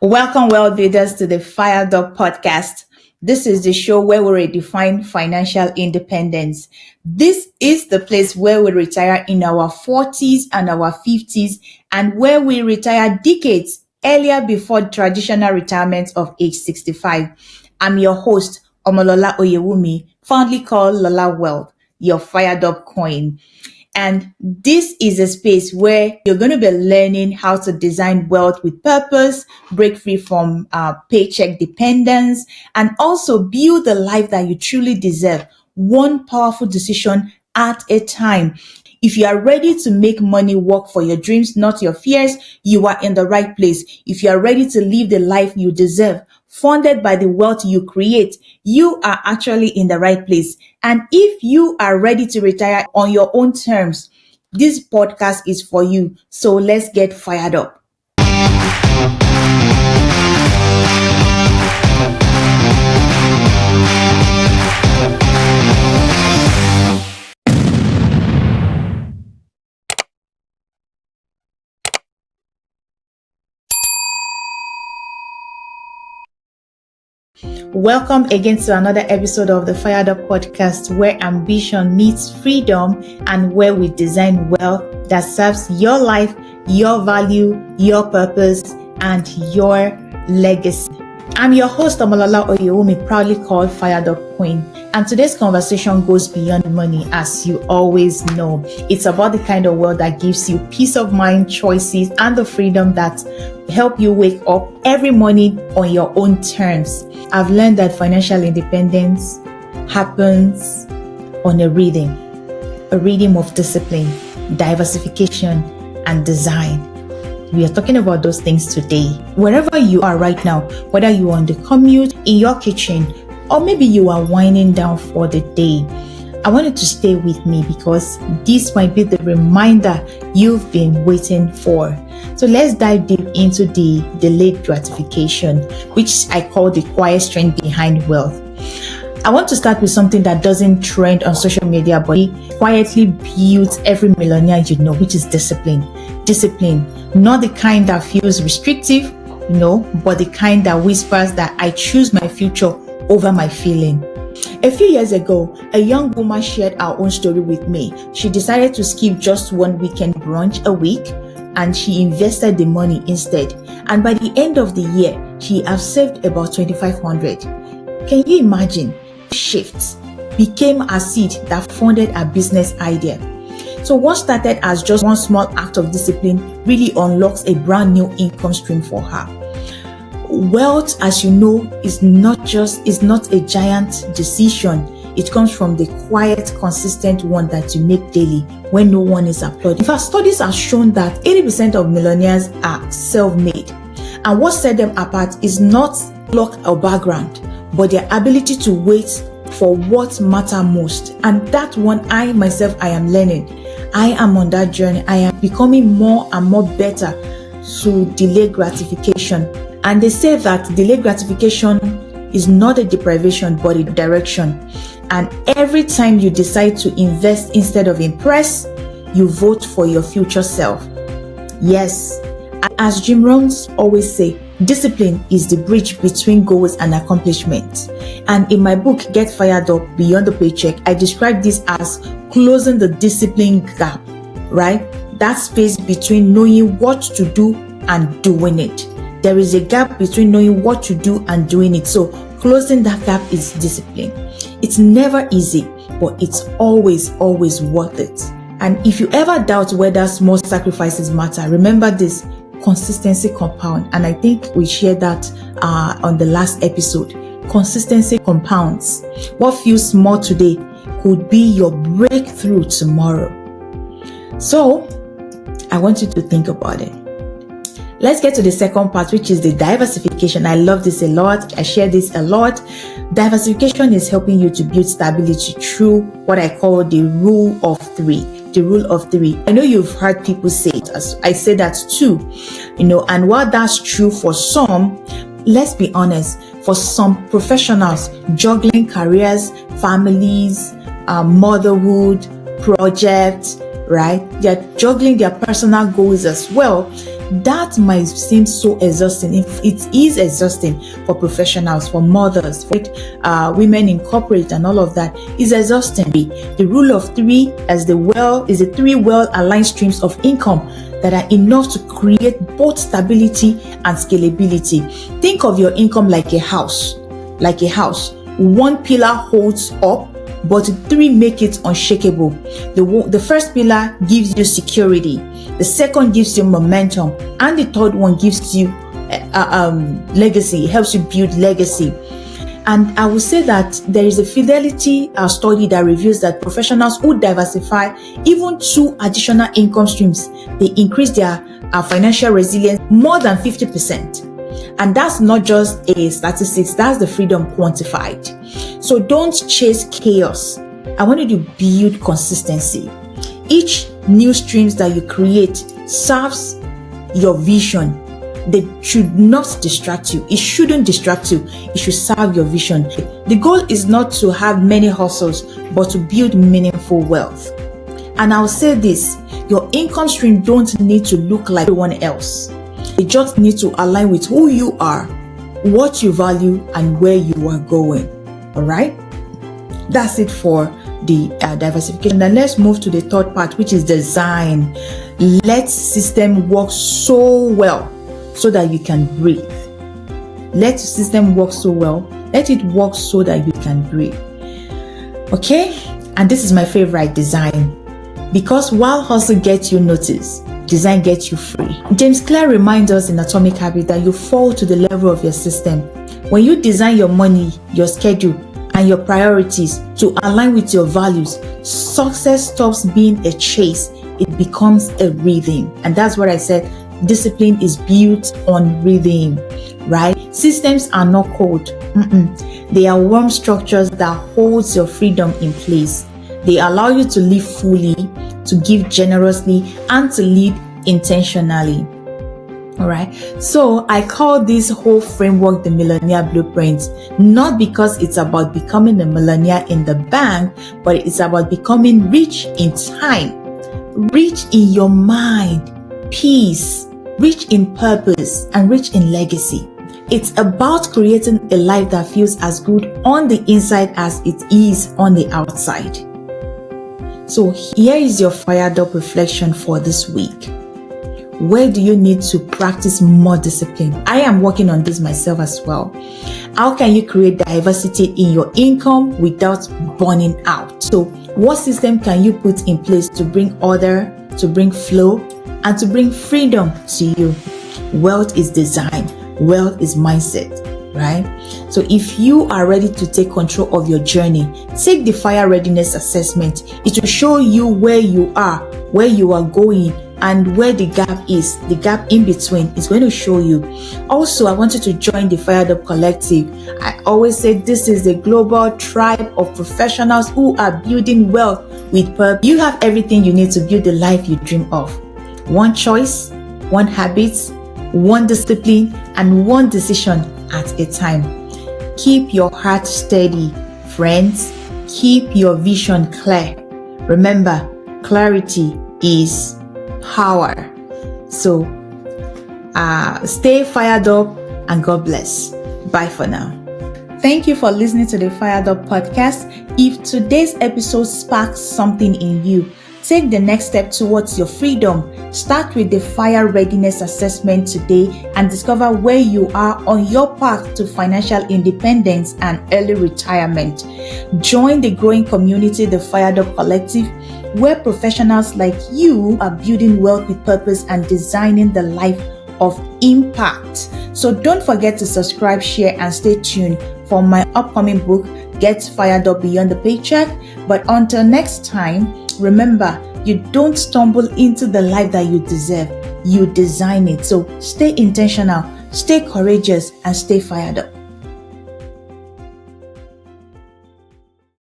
Welcome, world builders, to the Fire Dog podcast. This is the show where we redefine financial independence. This is the place where we retire in our 40s and our 50s, and where we retire decades earlier before traditional retirement of age 65. I'm your host, Omolola Oyewumi, fondly called Lola Wealth, your Fire Dog coin. And this is a space where you're going to be learning how to design wealth with purpose, break free from paycheck dependence, and also build the life that you truly deserve, one powerful decision at a time. If you are ready to make money work for your dreams, not your fears, you are in the right place. If you are ready to live the life you deserve, funded by the wealth you create, you are actually in the right place. And if you are ready to retire on your own terms, this podcast is for you. So let's get fired up. Welcome again to another episode of the Fired Up podcast, where ambition meets freedom and where we design wealth that serves your life, your value, your purpose, and your legacy. I'm your host, Omolola Oyewumi, proudly called Fired Up Queen. And today's conversation goes beyond money, as you always know. It's about the kind of wealth that gives you peace of mind, choices, and the freedom that help you wake up every morning on your own terms. I've learned that financial independence happens on a rhythm of discipline, diversification, and design. We are talking about those things today. Wherever you are right now, whether you are on the commute, in your kitchen, or maybe you are winding down for the day, I want you to stay with me because this might be the reminder you've been waiting for. So let's dive deep into the delayed gratification, which I call the quiet strength behind wealth. I want to start with something that doesn't trend on social media, but it quietly builds every millionaire you know, which is discipline. Discipline, not the kind that feels restrictive, but the kind that whispers that I choose my future over my feeling. A few years ago, a young woman shared her own story with me. She decided to skip just one weekend brunch a week, and she invested the money instead. And by the end of the year, she has saved about $2,500. Can you imagine? Shift became a seed that funded her business idea. So what started as just one small act of discipline really unlocks a brand new income stream for her. Wealth, as you know, is not a giant decision. It comes from the quiet, consistent one that you make daily when no one is applauding. In fact, studies have shown that 80% of millionaires are self-made. And what set them apart is not luck or background, but their ability to wait for what matters most. And that one, I am learning. I am on that journey. I am becoming more and more better to delay gratification. And they say that delayed gratification is not a deprivation, but a direction. And every time you decide to invest instead of impress, you vote for your future self. Yes, as Jim Rohns always say, discipline is the bridge between goals and accomplishments. And in my book, Get Fired Up, Beyond the Paycheck, I describe this as closing the discipline gap, right? That space between knowing what to do and doing it. There is a gap between knowing what to do and doing it. So closing that gap is discipline. It's never easy, but it's always worth it. And if you ever doubt whether small sacrifices matter, remember this: consistency compound. And I think we shared that on the last episode. Consistency compounds. What feels small today could be your breakthrough tomorrow. So I want you to think about it. Let's get to the second part, which is the diversification. I love this a lot. I share this a lot. Diversification is helping you to build stability through what I call the rule of three. The rule of three. I know you've heard people say it. I say that too. And while that's true for some, let's be honest, for some professionals juggling careers, families, motherhood, projects, right? They're juggling their personal goals as well. That might seem so exhausting. It is exhausting for professionals, for mothers, for women in corporate and all of that. It's exhausting. The rule of three is the three well-aligned streams of income that are enough to create both stability and scalability. Think of your income like a house. One pillar holds up, but three make it unshakable. The first pillar gives you security, the second gives you momentum, and the third one gives you legacy, helps you build legacy. And I will say that there is a Fidelity study that reveals that professionals who diversify even 2 additional income streams, they increase their financial resilience more than 50%. And that's not just a statistics, that's the freedom quantified. So don't chase chaos. I want you to build consistency. Each new streams that you create serves your vision. They should not distract you. It shouldn't distract you. It should serve your vision. The goal is not to have many hustles, but to build meaningful wealth. And I'll say this, your income stream don't need to look like everyone else. They just need to align with who you are, what you value, and where you are going. All right? That's it for the diversification. Then let's move to the third part, which is design. Let system work so well so that you can breathe. Let the system work so well. Let it work so that you can breathe. Okay? And this is my favorite, design. Because while hustle gets you noticed, design gets you free. James Clear reminds us in Atomic Habits that you fall to the level of your system. When you design your money, your schedule, and your priorities to align with your values, success stops being a chase. It becomes a rhythm. And that's what I said. Discipline is built on rhythm, right? Systems are not code. They are warm structures that holds your freedom in place. They allow you to live fully, to give generously, and to lead intentionally. All right. So I call this whole framework the Millionaire Blueprint, not because it's about becoming a millionaire in the bank, but it's about becoming rich in time, rich in your mind, peace, rich in purpose, and rich in legacy. It's about creating a life that feels as good on the inside as it is on the outside. So here is your fired up reflection for this week. Where do you need to practice more discipline? I am working on this myself as well. How can you create diversity in your income without burning out? So what system can you put in place to bring order, to bring flow, and to bring freedom to you? Wealth is design. Wealth is mindset. Right? So if you are ready to take control of your journey, take the Fire Readiness assessment. It will show you where you are going, and where the gap is. The gap in between is going to show you. Also, I want you to join the Fired Up Collective. I always say this is a global tribe of professionals who are building wealth with purpose. You have everything you need to build the life you dream of. One choice, one habit, one discipline, and one decision at a time. Keep your heart steady, friends. Keep your vision clear. Remember, clarity is power. So, stay fired up and God bless. Bye for now. Thank you for listening to the Fired Up podcast. If today's episode sparks something in you, take the next step towards your freedom. Start with the Fire Readiness assessment today and discover where you are on your path to financial independence and early retirement. Join the growing community, the Fired Up Collective, where professionals like you are building wealth with purpose and designing the life of impact. So don't forget to subscribe, share, and stay tuned for my upcoming book, Get Fired Up Beyond the Paycheck. But until next time, remember, you don't stumble into the life that you deserve. You design it. So stay intentional, stay courageous, and stay fired up.